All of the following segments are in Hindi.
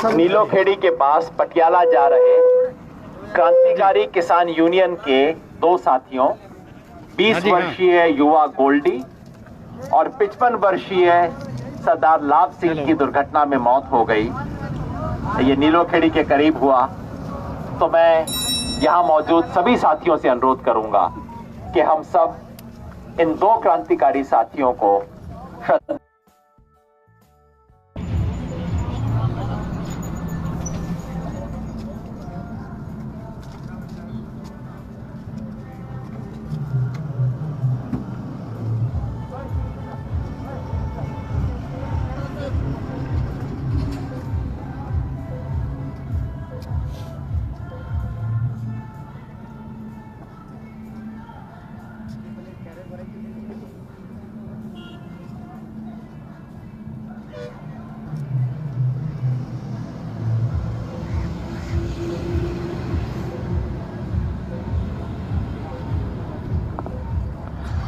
नीलोखेड़ी के पास पटियाला जा रहे क्रांतिकारी किसान यूनियन के दो साथियों 20 वर्षीय युवा गोल्डी और 55 वर्षीय सरदार लाभ सिंह की दुर्घटना में मौत हो गई। ये नीलोखेड़ी के करीब हुआ। तो मैं यहाँ मौजूद सभी साथियों से अनुरोध करूंगा कि हम सब इन दो क्रांतिकारी साथियों को श्रद्धा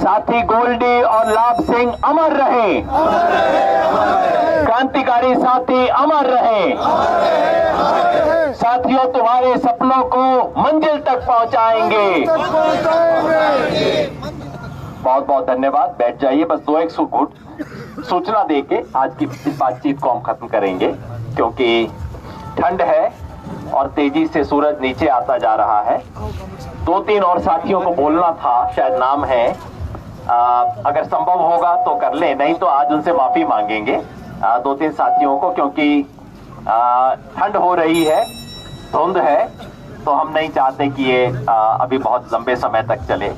साथी गोल्डी और लाभ सिंह अमर रहे, क्रांतिकारी साथी अमर रहे। साथियों, तुम्हारे सपनों को मंजिल तक पहुंचाएंगे। बहुत बहुत धन्यवाद। बैठ जाइए। बस दो एक सूचना देके आज की इस बातचीत को हम खत्म करेंगे, क्योंकि ठंड है और तेजी से सूरज नीचे आता जा रहा है। दो तीन और साथियों को बोलना था, शायद नाम है, अगर संभव होगा तो कर ले, नहीं तो आज उनसे माफी मांगेंगे दो तीन साथियों को, क्योंकि ठंड हो रही है, धुंध है, तो हम नहीं चाहते कि ये अभी बहुत लंबे समय तक चले।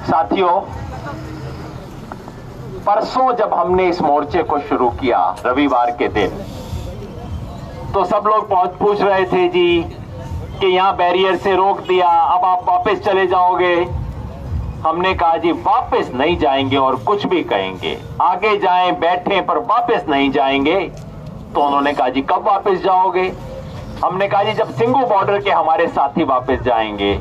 साथियों, परसों जब हमने इस मोर्चे को शुरू किया रविवार के दिन, तो सब लोग पूछ रहे थे जी कि यहाँ बैरियर से रोक दिया, अब आप वापस चले जाओगे। हमने कहा जी वापस नहीं जाएंगे और कुछ भी कहेंगे, आगे जाएं बैठें पर वापस नहीं जाएंगे। तो उन्होंने कहा जी कब वापस जाओगे? हमने कहा जी जब सिंगू बॉर्डर के हमारे साथी वापस जाएंगे,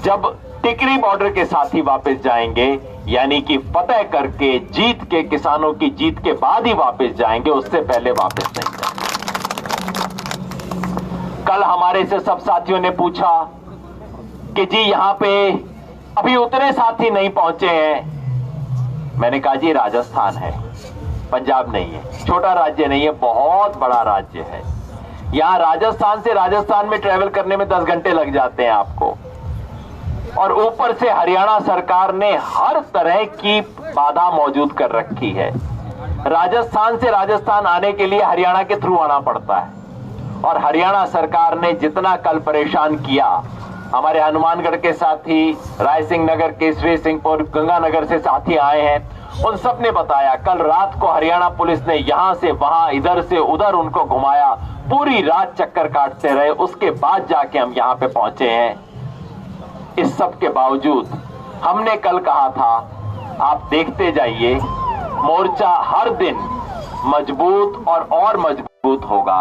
जब टिकरी बॉर्डर के साथी वापस जाएंगे, यानी कि फतह करके जीत के, किसानों की जीत के बाद ही वापस जाएंगे, उससे पहले वापस नहीं जाएंगे। कल हमारे से सब साथियों ने पूछा कि जी यहाँ पे अभी उतने साथी नहीं पहुंचे हैं। मैंने कहा जी राजस्थान है, पंजाब नहीं है, छोटा राज्य नहीं है, बहुत बड़ा राज्य है। यहां राजस्थान से राजस्थान में ट्रेवल करने में 10 घंटे लग जाते हैं आपको, और ऊपर से हरियाणा सरकार ने हर तरह की बाधा मौजूद कर रखी है। राजस्थान से राजस्थान आने के लिए हरियाणा के थ्रू आना पड़ता है, और हरियाणा सरकार ने जितना कल परेशान किया, हमारे हनुमानगढ़ के साथी, रायसिंह नगर, केसरी सिंहपुर, गंगानगर से साथी आए हैं, उन सब ने बताया कल रात को हरियाणा पुलिस ने यहां से वहां, इधर से उधर उनको घुमाया, पूरी रात चक्कर काटते रहे, उसके बाद जाके हम यहां पे पहुंचे हैं। इस सब के बावजूद हमने कल कहा था, आप देखते जाइए, मोर्चा हर दिन मजबूत और मजबूत होगा।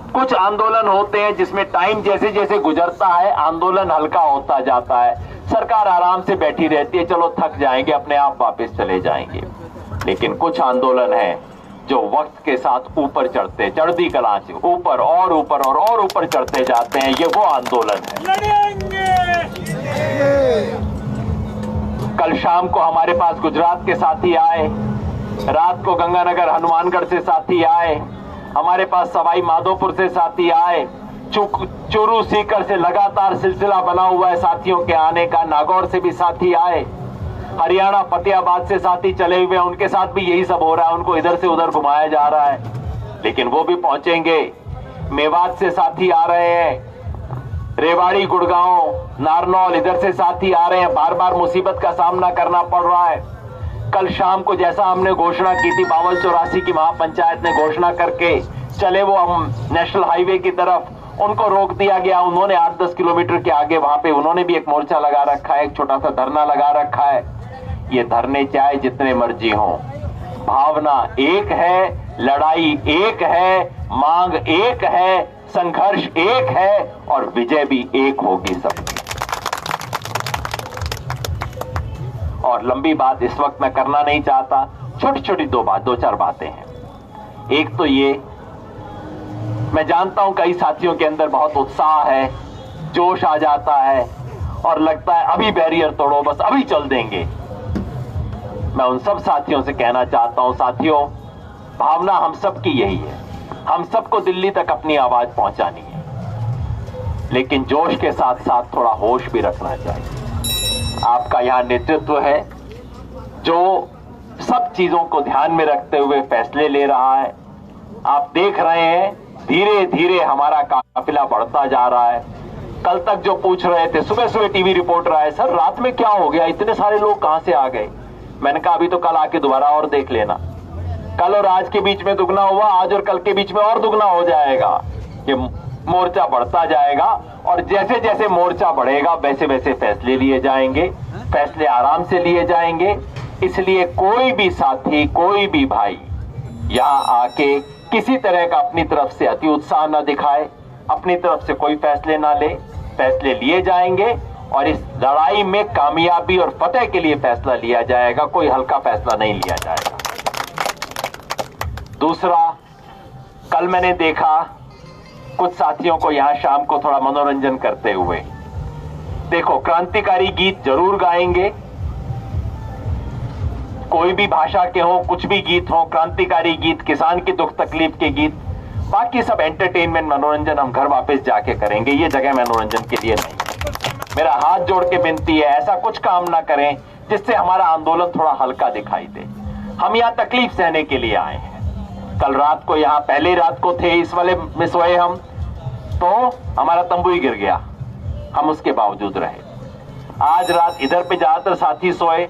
कुछ आंदोलन होते हैं जिसमें टाइम जैसे जैसे गुजरता है आंदोलन हल्का होता जाता है, सरकार आराम से बैठी रहती है, चलो थक जाएंगे, अपने आप वापस चले जाएंगे। लेकिन कुछ आंदोलन है जो वक्त के साथ ऊपर चढ़ते, चढ़ती कला से ऊपर और ऊपर और ऊपर चढ़ते जाते हैं। ये वो आंदोलन है। कल शाम को हमारे पास गुजरात के साथी आए, रात को गंगानगर हनुमानगढ़ से साथी आए, हमारे पास सवाई माधोपुर से साथी आए, चूरू सीकर से लगातार सिलसिला बना हुआ है साथियों के आने का, नागौर से भी साथी आए, हरियाणा फतेहाबाद से साथी चले हुए हैं, उनके साथ भी यही सब हो रहा है, उनको इधर से उधर घुमाया जा रहा है, लेकिन वो भी पहुंचेंगे। मेवात से साथी आ रहे हैं, रेवाड़ी, गुड़गांव, नारनौल, इधर से साथी आ रहे हैं, बार बार मुसीबत का सामना करना पड़ रहा है। कल शाम को जैसा हमने घोषणा की थी, 5284 की महापंचायत ने घोषणा करके चले वो हम नेशनल हाईवे की तरफ, उनको रोक दिया गया। उन्होंने 8-10 किलोमीटर के आगे वहां पे उन्होंने भी एक मोर्चा लगा रखा है, एक छोटा सा धरना लगा रखा है। ये धरने चाहे जितने मर्जी हों, भावना एक है, लड़ाई एक है, मांग एक है, संघर्ष एक है, और विजय भी एक होगी सबकी। और लंबी बात इस वक्त मैं करना नहीं चाहता, छोटी छोटी दो चार बातें हैं। एक तो ये मैं जानता हूं कई साथियों के अंदर बहुत उत्साह है, जोश आ जाता है और लगता है अभी बैरियर तोड़ो, बस अभी चल देंगे। मैं उन सब साथियों से कहना चाहता हूं, साथियों, भावना हम सबकी यही है, हम सबको दिल्ली तक अपनी आवाज पहुंचानी है, लेकिन जोश के साथ साथ थोड़ा होश भी रखना चाहिए। आपका यहां नेतृत्व है जो सब चीजों को ध्यान में रखते हुए फैसले ले रहा है। आप देख रहे हैं धीरे धीरे हमारा काफिला बढ़ता जा रहा है। कल तक जो पूछ रहे थे, सुबह सुबह टीवी रिपोर्टर आए, सर रात में क्या हो गया, इतने सारे लोग कहां से आ गए। मैंने कहा अभी तो कल आके दोबारा और देख लेना, कल और आज के बीच में दुगना हुआ, आज और कल के बीच में और दुगना हो जाएगा। ये मोर्चा बढ़ता जाएगा और जैसे जैसे मोर्चा बढ़ेगा वैसे वैसे फैसले लिए जाएंगे, फैसले आराम से लिए जाएंगे। इसलिए कोई भी साथी, कोई भी भाई यहां आके किसी तरह का अपनी तरफ से अति उत्साह न दिखाए, अपनी तरफ से कोई फैसले ना ले। फैसले लिए जाएंगे और इस लड़ाई में कामयाबी और फतेह के लिए फैसला लिया जाएगा, कोई हल्का फैसला नहीं लिया जाएगा। दूसरा, कल मैंने देखा कुछ साथियों को यहां शाम को थोड़ा मनोरंजन करते हुए, देखो क्रांतिकारी गीत जरूर गाएंगे, कोई भी भाषा के हो, कुछ भी गीत हो, क्रांतिकारी गीत, किसान की दुख तकलीफ के गीत, बाकी सब एंटरटेनमेंट मनोरंजन हम घर वापस जाके करेंगे, ये जगह मनोरंजन के लिए नहीं। मेरा हाथ जोड़ के विनती है, ऐसा कुछ काम ना करें जिससे हमारा आंदोलन थोड़ा हल्का दिखाई दे। हम यहाँ तकलीफ सहने के लिए आए हैं। कल रात को यहाँ पहली रात को थे, इस वाले में सोए हम, तो हमारा तंबू ही गिर गया, हम उसके बावजूद रहे। आज रात इधर पे ज्यादातर साथी सोए,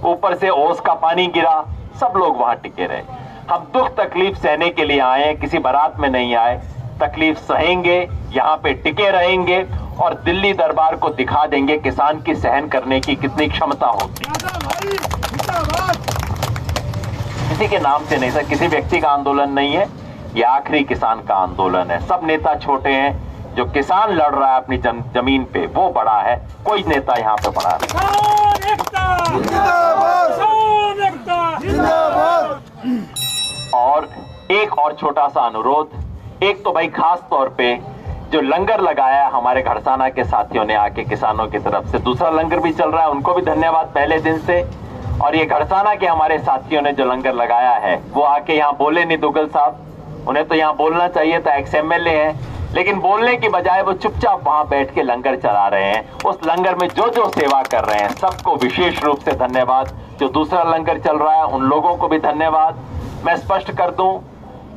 ऊपर से ओस का पानी गिरा, सब लोग वहां टिके रहे। हम दुख तकलीफ सहने के लिए आए हैं, किसी बारात में नहीं आए। तकलीफ सहेंगे, यहाँ पे टिके रहेंगे और दिल्ली दरबार को दिखा देंगे किसान की सहन करने की कितनी क्षमता होती है। किसी के नाम से नहीं सर, किसी व्यक्ति का आंदोलन नहीं है, ये आखिरी किसान का आंदोलन है। सब नेता छोटे हैं, जो किसान लड़ रहा है अपनी जमीन पे वो बड़ा है, कोई नेता यहाँ पे बड़ा नहीं। और एक और छोटा सा अनुरोध, एक तो भाई खास तौर पे जो लंगर लगाया हमारे घड़साना के साथियों ने आके किसानों की तरफ से, दूसरा लंगर भी चल रहा है, उनको भी धन्यवाद पहले दिन से। और ये घड़साना के हमारे साथियों ने जो लंगर लगाया है वो आके यहाँ बोले नहीं दुग्गल साहब, उन्हें तो यहाँ बोलना चाहिए था, एक्स एमएलए हैं, लेकिन बोलने की बजाय वो चुपचाप वहां बैठ के लंगर चला रहे हैं। उस लंगर में जो जो सेवा कर रहे हैं सबको विशेष रूप से धन्यवाद। जो दूसरा लंगर चल रहा है उन लोगों को भी धन्यवाद। मैं स्पष्ट कर दूं,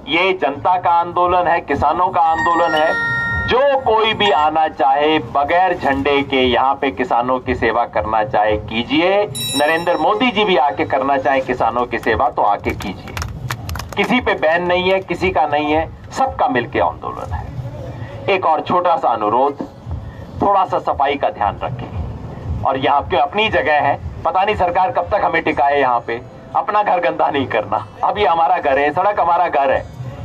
ये जनता का आंदोलन है, किसानों का आंदोलन है। जो कोई भी आना चाहे बगैर झंडे के यहाँ पे किसानों की सेवा करना चाहे कीजिए। नरेंद्र मोदी जी भी आके करना चाहे किसानों की सेवा तो आके कीजिए। किसी पे बैन नहीं है, किसी का नहीं है, सबका मिलके आंदोलन है। एक और छोटा सा अनुरोध, थोड़ा सा सफाई का ध्यान रखें। और यहाँ पे अपनी जगह है, पता नहीं सरकार कब तक हमें टिकाए यहाँ पे। अपना घर गंदा नहीं करना, अब ये हमारा घर है, सड़क हमारा घर है,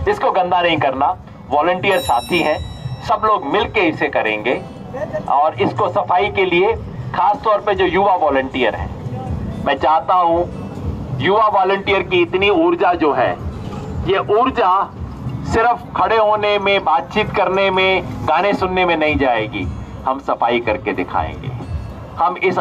इसको गंदा नहीं करना। वॉलंटियर साथी हैं, सब लोग मिलके इसे करेंगे। और इसको सफाई के लिए खास तौर पे जो युवा वॉलंटियर हैं, मैं चाहता हूं युवा वॉलंटियर की इतनी ऊर्जा जो है, ये ऊर्जा सिर्फ खड़े होने में, बातचीत करने में, गाने सुनने में नहीं जाएगी। हम सफाई करके दिखाएंगे, हम इस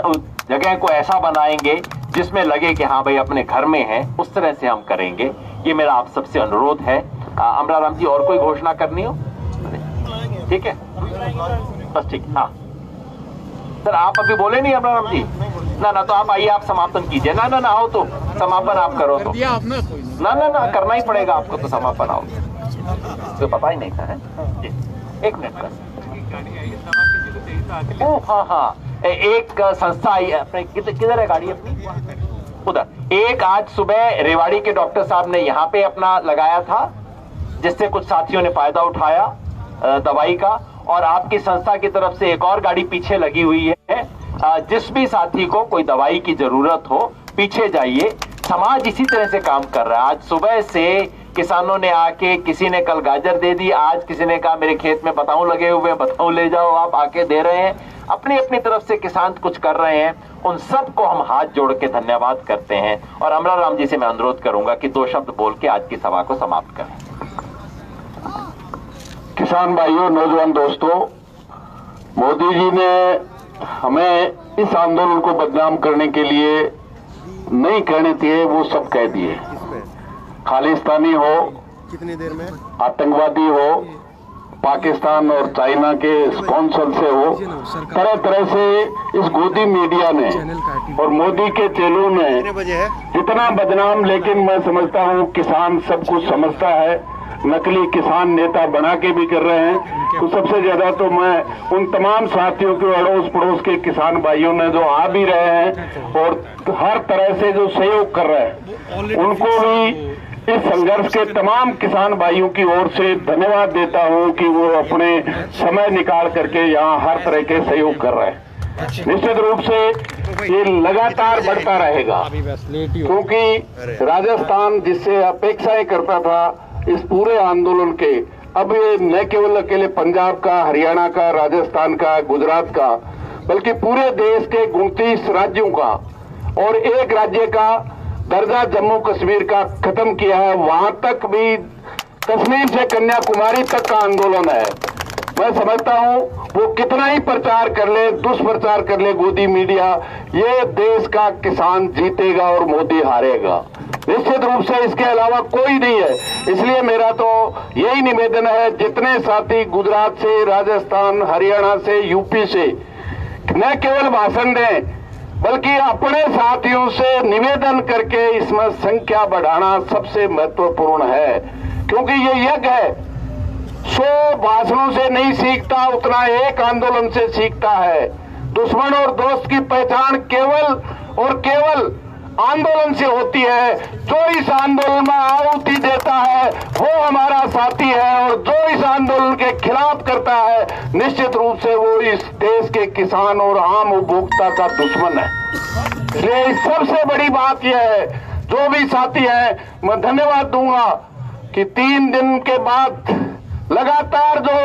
जगह को ऐसा बनाएंगे जिसमें लगे कि हाँ भाई अपने घर में है, उस तरह से हम करेंगे। ये मेरा आप सबसे अनुरोध है। अमराराम जी और कोई घोषणा करनी हो? ठीक है, बस ठीक। हाँ सर, आप अभी बोले नहीं अमराराम जी? ना तो आप आइए, आप समापन कीजिए। ना आओ तो समापन आप करो तो। ना करना ही पड़ेगा आपको तो समापन। आओ तो पता ही नहीं था है? एक मिनट बस। हाँ, एक संस्था आई अपने, किधर है गाड़ी अपनी? उधर। एक आज सुबह रेवाड़ी के डॉक्टर साहब ने यहाँ पे अपना लगाया था, जिससे कुछ साथियों ने फायदा उठाया दवाई का। और आपकी संस्था की तरफ से एक और गाड़ी पीछे लगी हुई है। जिस भी साथी को कोई दवाई की जरूरत हो पीछे जाइए। समाज इसी तरह से काम कर रहा है। आज सुबह से किसानों ने आके, किसी ने कल गाजर दे दी, आज किसी ने कहा मेरे खेत में बताऊं लगे हुए, बताऊं ले जाओ, आप आके दे रहे हैं। अपनी अपनी तरफ से किसान कुछ कर रहे हैं, उन सबको हम हाथ जोड़ के धन्यवाद करते हैं। और अमराराम जी से मैं अनुरोध करूंगा कि 2 शब्द बोल के आज की सभा को समाप्त करें। किसान भाइयों, नौजवान दोस्तों, मोदी जी ने हमें इस आंदोलन को बदनाम करने के लिए नहीं कहने दिए, वो सब कह दिए। खालिस्तानी हो, कितनी देर में आतंकवादी हो, पाकिस्तान और चाइना के स्पॉन्सर से हो, तरह तरह से इस गोदी मीडिया ने और मोदी के चेलों ने इतना बदनाम, लेकिन मैं समझता हूं किसान सब कुछ समझता है। नकली किसान नेता बना के भी कर रहे हैं। तो सबसे ज्यादा तो मैं उन तमाम साथियों के अड़ोस पड़ोस के किसान भाइयों ने जो आ भी रहे हैं और हर तरह से जो सहयोग कर रहे हैं, उनको भी इस संघर्ष के तमाम किसान भाइयों की ओर से धन्यवाद देता हूं कि वो अपने समय निकाल करके यहाँ हर तरह के सहयोग कर रहे हैं। निश्चित रूप से ये लगातार बढ़ता रहेगा, क्योंकि राजस्थान जिससे अपेक्षाएं करता था इस पूरे आंदोलन के, अब ये न केवल अकेले पंजाब का, हरियाणा का, राजस्थान का, गुजरात का, बल्कि पूरे देश के 29 राज्यों का और एक राज्य का दर्जा जम्मू कश्मीर का खत्म किया है। वहां तक भी कश्मीर से कन्याकुमारी तक का आंदोलन है। मैं समझता हूं वो कितना ही प्रचार कर ले, दुष्प्रचार कर ले गोदी मीडिया, ये देश का किसान जीतेगा और मोदी हारेगा। निश्चित रूप से इसके अलावा कोई नहीं है। इसलिए मेरा तो यही निवेदन है, जितने साथी गुजरात से, राजस्थान, हरियाणा से, यूपी से न केवल भाषण दें बल्कि अपने साथियों से निवेदन करके इसमें संख्या बढ़ाना सबसे महत्वपूर्ण है, क्योंकि ये यज्ञ है। 100 भाषणों से नहीं सीखता, उतना एक आंदोलन से सीखता है। दुश्मन और दोस्त की पहचान केवल और केवल आंदोलन से होती है। जो इस आंदोलन में आहुति देता है वो हमारा साथी है, और जो इस आंदोलन के खिलाफ करता है निश्चित रूप से वो इस देश के किसान और आम उपभोक्ता का दुश्मन है। इसलिए सबसे बड़ी बात यह है, जो भी साथी है मैं धन्यवाद दूंगा कि 3 दिन के बाद लगातार जो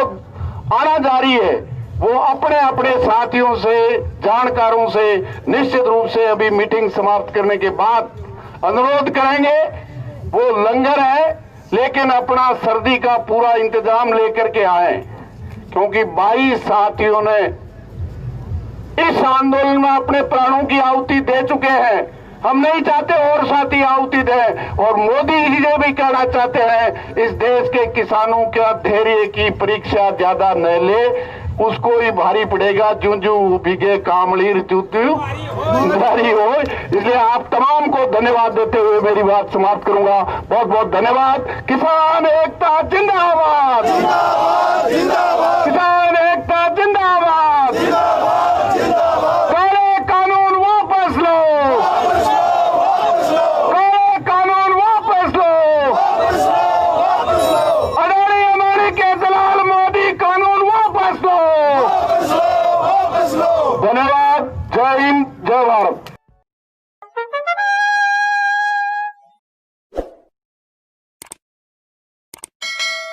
आना जारी है वो अपने अपने साथियों से, जानकारों से निश्चित रूप से अभी मीटिंग समाप्त करने के बाद अनुरोध करेंगे। वो लंगर है, लेकिन अपना सर्दी का पूरा इंतजाम लेकर के आए, क्योंकि 22 साथियों ने इस आंदोलन में अपने प्राणों की आहुति दे चुके हैं। हम नहीं चाहते और साथी आहुति दें, और मोदी जी से भी कहना चाहते हैं इस देश के किसानों का धैर्य की परीक्षा ज्यादा न ले, उसको ही भारी पड़ेगा। जू जू बिगे कामलीर चूतू भारी हो। इसलिए आप तमाम को धन्यवाद देते हुए मेरी बात समाप्त करूंगा। बहुत बहुत धन्यवाद। किसान एकता जिंदाबाद, किसान एकता जिंदाबाद। काले कानून वापस लो, काले कानून वापस लो। अडानी अमानी के दलाल मोदी कानून वापस लो। धन्यवाद।